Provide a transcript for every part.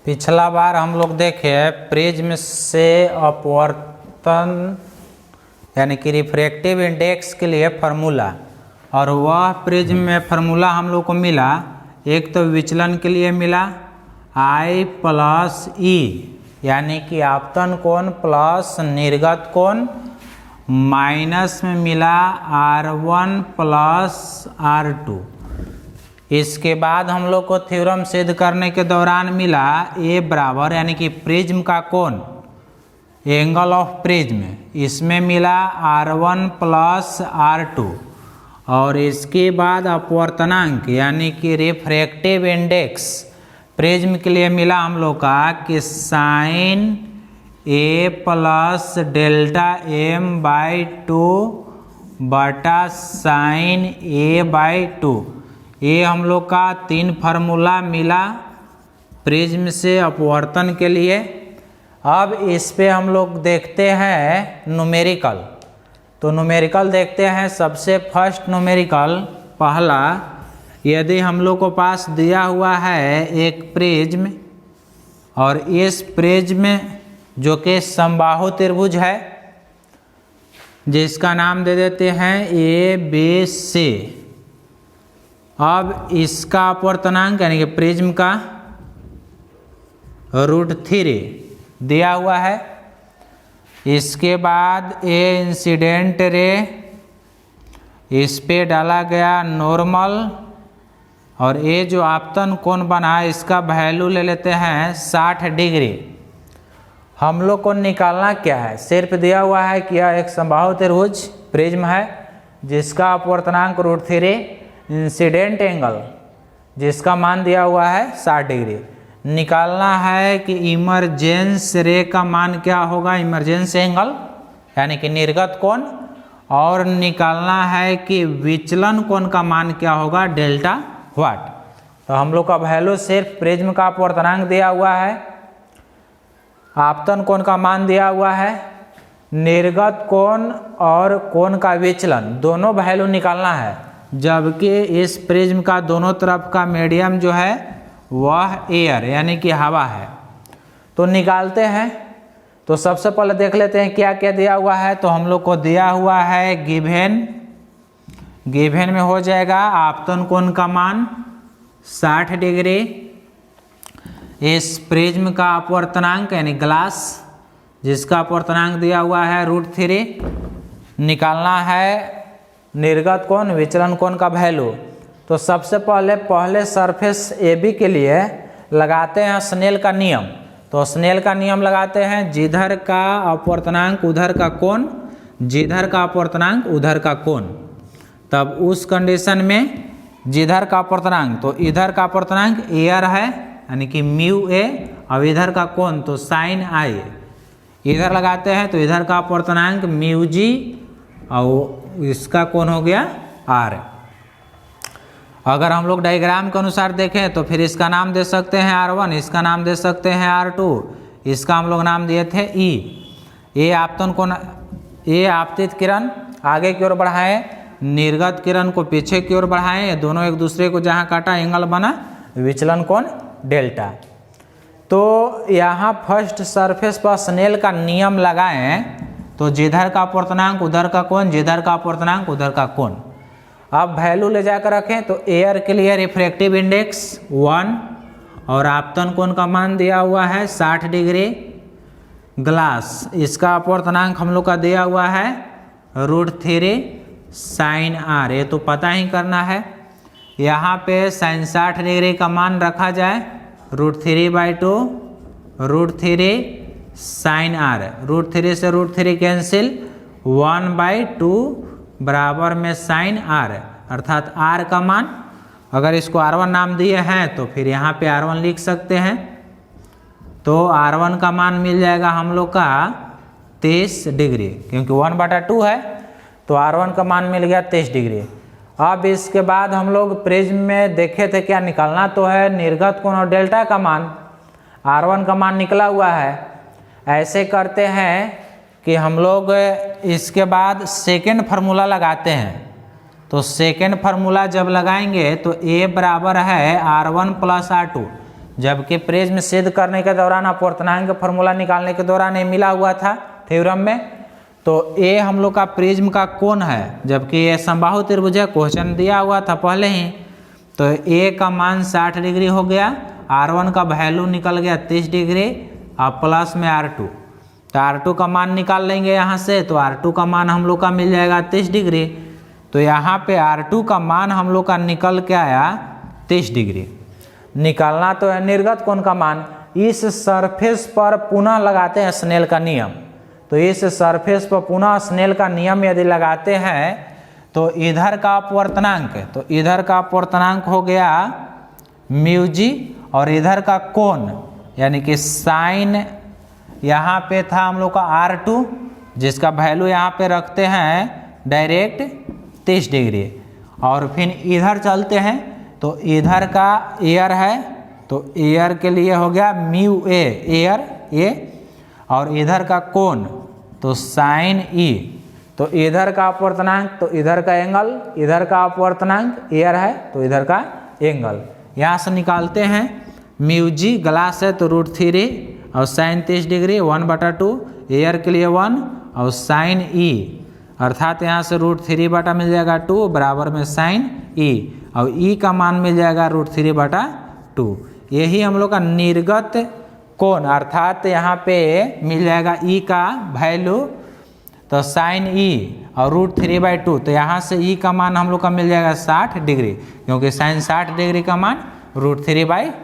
पिछला बार हम लोग देखे प्रिज्म से अपवर्तन यानी कि रिफ्रैक्टिव इंडेक्स के लिए फार्मूला, और वह प्रिज्म में फार्मूला हम लोग को मिला। एक तो विचलन के लिए मिला I प्लस ई यानी कि आपतन कोण प्लस निर्गत कोण, माइनस में मिला R1 प्लस R2। इसके बाद हम लोग को थ्योरम सिद्ध करने के दौरान मिला A बराबर यानी कि प्रिज्म का कोण, एंगल ऑफ प्रिज्म, इसमें मिला R1 प्लस R2। और इसके बाद अपवर्तनांक यानी कि रिफ्रैक्टिव इंडेक्स प्रिज्म के लिए मिला हम लोग का कि sine A plus delta M by 2 बटा साइन A बाई 2। ये हम लोग का 3 फार्मूला मिला प्रिज्म से अपवर्तन के लिए। अब इस पे हम लोग देखते हैं न्यूमेरिकल। तो न्यूमेरिकल देखते हैं। सबसे फर्स्ट न्यूमेरिकल पहला, यदि हम लोग को पास दिया हुआ है एक प्रिज्म, और इस प्रिज्म जो कि समबाहु त्रिभुज है जिसका नाम दे देते हैं ABC। अब इसका अपवर्तनांक यानी कि प्रिज्म का √3 दिया हुआ है। इसके बाद A इंसिडेंट रे, इस पे डाला गया नॉर्मल, और ये जो आपतन कोण बना इसका वैल्यू ले लेते हैं 60 डिग्री। हम लोग को निकालना क्या है, सिर्फ दिया हुआ है कि यह एक समबाहु त्रिभुज प्रिज्म है जिसका अपवर्तनांक √3, इंसिडेंट एंगल जिसका मान दिया हुआ है 60 डिग्री। निकालना है कि इमरजेंस रे का मान क्या होगा, इमरजेंस एंगल यानी कि निर्गत कोण, और निकालना है कि विचलन कोण का मान क्या होगा, डेल्टा वाट। तो हम लोग का वैल्यू सिर्फ प्रिज्म का अपवर्तनांक दिया हुआ है, आपतन कोण का मान दिया हुआ है, निर्गत कोण और कोण का विचलन दोनों वैल्यू निकालना है। जबकि इस प्रिज्म का दोनों तरफ का मीडियम जो है वह एयर यानी कि हवा है। तो निकालते हैं। तो सबसे पहले देख लेते हैं क्या क्या दिया हुआ है। तो हम लोग को दिया हुआ है गिवेन में हो जाएगा आपतन कोण का मान 60 डिग्री, इस प्रिज्म का अपवर्तनांक यानी ग्लास जिसका अपवर्तनांक दिया हुआ है √3, निकालना है निर्गत कोण विचलन कोण का वैल्यू। तो सबसे पहले सरफेस AB के लिए लगाते हैं स्नेल का नियम। तो स्नेल का नियम लगाते हैं, जिधर का अपवर्तनांक उधर का कोण, जिधर का अपवर्तनांक उधर का कोण। तब उस कंडीशन में जिधर का अपवर्तनांक, तो इधर का अपवर्तनांक एयर है यानी कि μA, और इधर का कोण तो साइन I। इधर लगाते हैं तो इधर का अपवर्तनांक μg और इसका कोण हो गया R। अगर हम लोग डायग्राम के अनुसार देखें तो फिर इसका नाम दे सकते हैं R1, इसका नाम दे सकते हैं R2, इसका हम लोग नाम दिए थे E। ये आपतन कोण, ये आपतित किरण आगे की ओर बढ़ाएं, निर्गत किरण को पीछे की ओर बढ़ाएं, ये दोनों एक दूसरे को जहां काटा एंगल बना विचलन कोण डेल्टा। तो यहाँ फर्स्ट सरफेस पर स्नेल का नियम लगाएं तो जिधर का अपवर्तनांक उधर का कोण, जिधर का अपवर्तनांक उधर का कोण। अब वैल्यू ले जाकर रखें तो एयर के लिए रिफ्रैक्टिव इंडेक्स 1 और आपतन कोण का मान दिया हुआ है 60 डिग्री। ग्लास इसका अपवर्तनांक हम लोग का दिया हुआ है √3 साइन R, ये तो पता ही करना है। यहाँ पे साइन 60 डिग्री का मान रखा जाए √3 बाई 2, √3 साइन R, √3 से √3 कैंसिल, 1 बाई 2 बराबर में साइन R, अर्थात R का मान, अगर इसको R1 नाम दिए हैं तो फिर यहाँ पे R1 लिख सकते हैं। तो R1 का मान मिल जाएगा हम लोग का 23 डिग्री, क्योंकि 1/2 है तो R1 का मान मिल गया 23 डिग्री। अब इसके बाद हम लोग प्रिज्म में देखे थे क्या निकालना तो है निर्गत कोण और डेल्टा का मान। R1 का मान निकला हुआ है। ऐसे करते हैं कि हम लोग इसके बाद सेकेंड फार्मूला लगाते हैं। तो सेकेंड फार्मूला जब लगाएंगे तो A बराबर है R1 प्लस R2। जबकि प्रिज्म सिद्ध करने के दौरान अपवर्तनांक फॉर्मूला निकालने के दौरान ये मिला हुआ था थ्योरम में। तो ए हम लोग का प्रिज्म का कोण है, जबकि ये समबाहु त्रिभुज है, क्वेश्चन दिया हुआ था पहले ही। तो ए का मान 60 डिग्री हो गया, R1 का वैल्यू निकल गया 30 डिग्री और प्लस में R2। तो R2 का मान निकाल लेंगे यहाँ से, तो R2 का मान हम लोग का मिल जाएगा 30 डिग्री। तो यहाँ पे R2 का मान हम लोग का निकल के आया 30 डिग्री। निकालना तो है निर्गत कोण का मान। इस सरफेस पर पुनः लगाते हैं स्नेल का नियम। तो इस सरफेस पर पुनः स्नेल का नियम यदि लगाते हैं तो इधर का अपवर्तनांक, तो इधर का अपवर्तनांक हो गया म्यू जी, और इधर का कोण यानी कि साइन यहाँ पे था हम लोग का R2, जिसका वैल्यू यहाँ पे रखते हैं डायरेक्ट 30 डिग्री। और फिर इधर चलते हैं तो इधर का एयर है, तो एयर के लिए हो गया म्यू ए, एयर ए, और इधर का कोण तो साइन ई। तो इधर का अपवर्तनांक तो इधर का एंगल, इधर का अपवर्तनांक एयर है तो इधर का एंगल। यहाँ से निकालते हैं म्यू जी, ग्लास है तो √3 और साइन 30 डिग्री 1/2, एयर के लिए 1 और साइन ई, अर्थात यहाँ से √3 मिल जाएगा 2 बराबर में साइन ई, और ई का मान मिल जाएगा √3/2। यही हम लोग का निर्गत कोण, अर्थात यहाँ पे मिल जाएगा ई का वैल्यू तो साइन ई और √3/2। तो यहाँ से ई का मान हम लोग का मिल जाएगा 60 डिग्री, क्योंकि साइन 60 डिग्री का मान √3/2।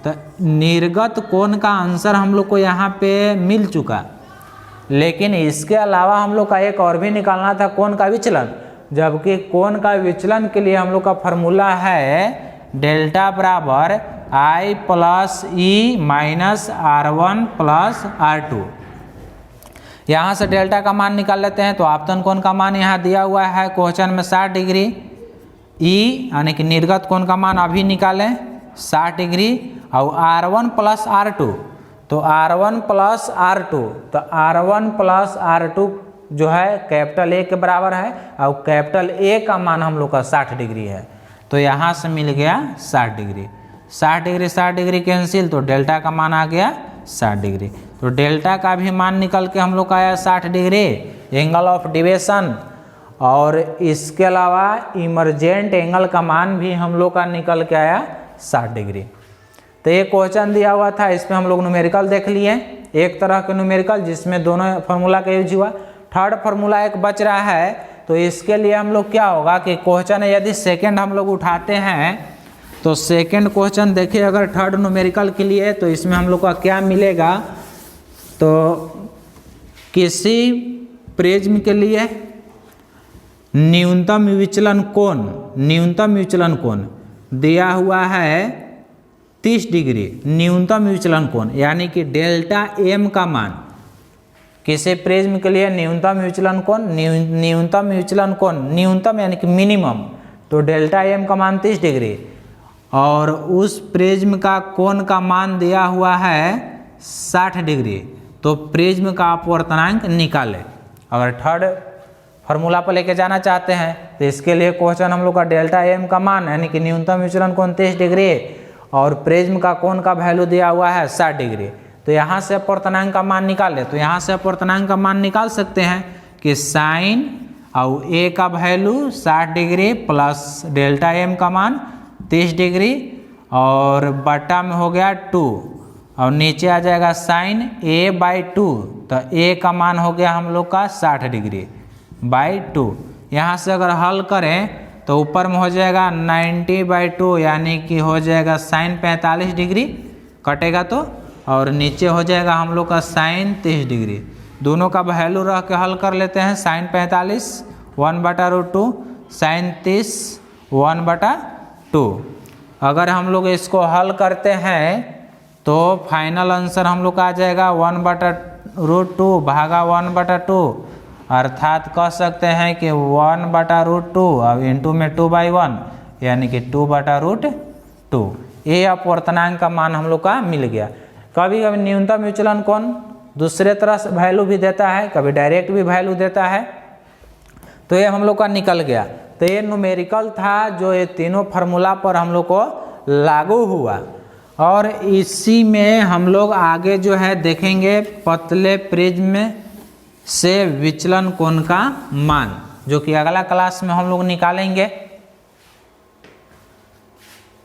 तो निर्गत कोण का आंसर हम लोग को यहाँ पे मिल चुका। लेकिन इसके अलावा हम लोग का एक और भी निकालना था, कोण का विचलन। जबकि कोण का विचलन के लिए हम लोग का फॉर्मूला है डेल्टा बराबर I + E - R1 + R2। यहाँ से डेल्टा का मान निकाल लेते हैं। तो आपतन कोण का मान यहाँ दिया हुआ है क्वेश्चन में 60 डिग्री, ई यानी कि निर्गत कोण का मान अभी निकालें 60 डिग्री, और R1 + R2, तो R1 + R2, तो R1 + R2 जो है कैपिटल ए के बराबर है, और कैपिटल ए का मान हम लोग का 60 डिग्री है। तो यहाँ से मिल गया 60 डिग्री, 60 डिग्री कैंसिल, तो डेल्टा का मान आ गया 60 डिग्री। तो डेल्टा का भी मान निकल के हम लोग का आया 60 डिग्री, एंगल ऑफ डिविएशन, और इसके अलावा इमरजेंट एंगल का मान भी हम लोग का निकल के आया 60 डिग्री। तो ये क्वेश्चन दिया हुआ था, इसमें हम लोग न्यूमेरिकल देख लिए, एक तरह के न्यूमेरिकल जिसमें दोनों फार्मूला का यूज हुआ। थर्ड फार्मूला एक बच रहा है, तो इसके लिए हम लोग क्या होगा कि क्वेश्चन यदि सेकंड हम लोग उठाते हैं तो सेकंड क्वेश्चन देखिए, अगर थर्ड न्यूमेरिकल के लिए तो इसमें हम लोग का क्या मिलेगा। तो किसी प्रिज्म के लिए न्यूनतम विचलन कोण दिया हुआ है 30 डिग्री, न्यूनतम विचलन कोण यानी कि डेल्टा एम का मान। किसी प्रिज्म के लिए न्यूनतम विचलन कोण न्यूनतम यानी कि मिनिमम, तो डेल्टा एम का मान 30 डिग्री, और उस प्रिज्म का कोण का मान दिया हुआ है 60 डिग्री। तो प्रिज्म का अपवर्तनांक निकालें। अगर थर्ड फार्मूला पर लेके जाना चाहते हैं तो इसके लिए क्वेश्चन हम लोग का डेल्टा एम का मान यानी कि न्यूनतम विचलन कोण 30 डिग्री, और प्रिज्म का कोण का वैल्यू दिया हुआ है 60 डिग्री। तो यहाँ से अपवर्तनांक का मान निकाले, तो यहाँ से अपवर्तनांक का मान निकाल सकते हैं कि साइन और ए का value 60 degree plus delta M का मान 30 डिग्री, और बटा में हो गया 2, और नीचे आ जाएगा साइन A/2, तो ए का मान हो गया हम लोग का 60 डिग्री बाई 2। यहाँ से अगर हल करें तो ऊपर में हो जाएगा 90/2 यानी कि हो जाएगा साइन 45 डिग्री कटेगा तो, और नीचे हो जाएगा हम लोग का साइन 30 डिग्री। दोनों का वैल्यू रख के हल कर लेते हैं। Sine 45 1/√2, sine 30 1/2। अगर हम लोग इसको हल करते हैं तो फाइनल आंसर हम लोग का आ जाएगा 1/√2 भागा 1/2, अर्थात कह सकते हैं कि 1/√2 और इंटू में 2/1 यानी कि 2/√2। ये अपवर्तनांक का मान हम लोग का मिल गया। कभी कभी न्यूनतम विचलन कोण दूसरे तरह से वैल्यू भी देता है, कभी डायरेक्ट भी वैल्यू देता है, तो ये हम लोग का निकल गया। तो ये न्यूमेरिकल था जो ये तीनों फार्मूला पर हम लोग को लागू हुआ। और इसी में हम लोग आगे जो है देखेंगे पतले प्रिज्म से विचलन कोण का मान, जो कि अगला क्लास में हम लोग निकालेंगे।